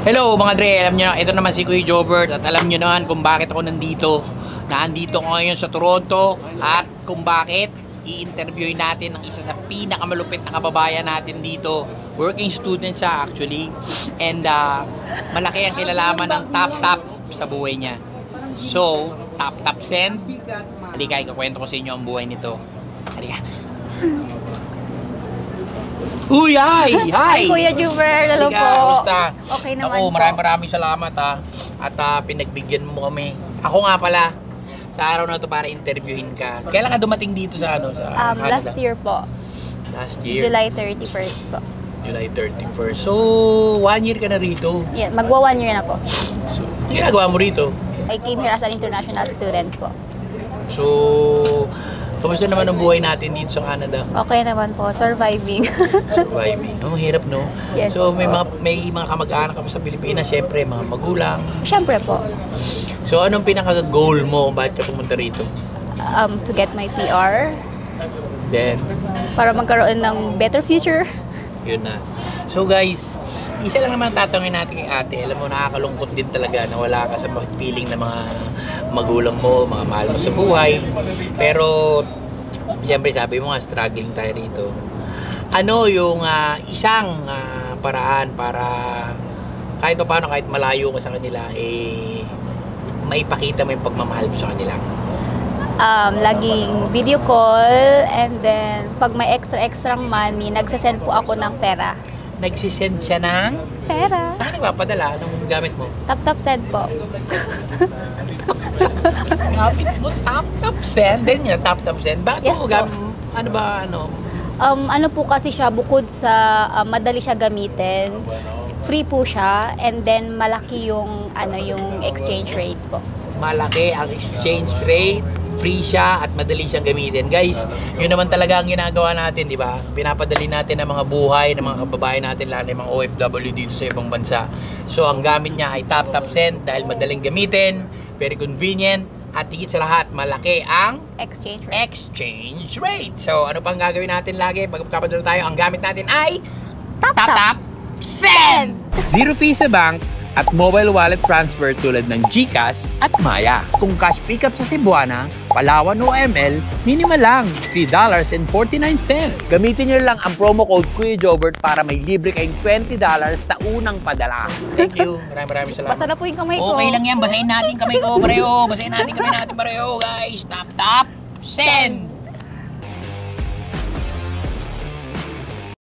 Hello mga Dre, alam nyo na, ito naman si Kuya Jobert at alam nyo naman kung bakit ako nandito. Nandito ko ngayon sa Toronto at kung bakit i-interviewin natin ang isa sa pinakamalupit na kababayan natin dito. Working student siya actually and malaki ang kilalaman ng top sa buhay niya. So, top send. Halika, ikakwento ko sa inyo ang buhay nito. Halika. Uy, hi! Hi, Kuya Jobert. Hello po. Kamusta? Okay naman po. po. Maraming salamat ha. At pinagbigyan mo kami. Ako nga pala, sa araw na to para interviewin ka. Kailan ka dumating dito sa ano? Sa last year po. Last year? July 31st po. July 31st. So, 1 year ka na rito? Yeah, magwa 1 year na po. So, ano ginagawa mo rito? I came here as an international student po. So, kamusta naman ang buhay natin dito sa Canada? Okay naman po, surviving. Surviving. Oh, mahirap no? Yes, so, may po. mga kamag-anak ka pa sa Pilipinas, syempre, mga magulang. Siyempre po. So, anong pinaka-goal mo kung bakit ka pumunta rito? To get my PR. Then, Para magkaroon ng better future. yun na. So guys, isa lang naman tatanungin natin kay ate. Alam mo, nakakalungkot din talaga na wala ka sa piling ng mga magulang mo, mga mahal mo sa buhay. Pero, siyempre sabi mo nga, struggling tayo rito. Ano yung isang paraan para kahit pa paano, kahit malayo ka sa kanila, maipakita mo yung pagmamahal mo sa kanila? Laging video call and then pag may extra money, nagsasend po ako ng pera. Nagsisend siya ng Pera. saan nagpapadala? Anong gamit mo? Tap send po. Gamit mo tap send? Then niya tap send? Bakit Yes mo po. ano ba ano? Ano po kasi siya, bukod sa madali siya gamitin, free po siya, and then malaki yung yung exchange rate po. Malaki ang exchange rate, free siya at madali siyang gamitin. Guys, yun naman talaga ang ginagawa natin, di ba? Pinapadali natin ang mga buhay ng mga kababayan natin, lalo na yung mga OFW dito sa ibang bansa. So, ang gamit niya ay tap send dahil madaling gamitin, very convenient, at higit sa lahat, malaki ang exchange rate. So, ano pang gagawin natin lagi pag magpapadala tayo? Ang gamit natin ay tap send! Zero fees sa bank at mobile wallet transfer tulad ng GCash at Maya. Kung cash pickup sa Cebuana, Palawan o ML, minimal lang, $3.49. Gamitin nyo lang ang promo code Kuya Jobert para may libre kayong $20 sa unang padala. Thank you. Maraming salamat. Basa na po yung kamay ko. Okay lang yan. Basahin natin kamay ko pareho. Basahin natin kamay natin pareho, guys. Tap send!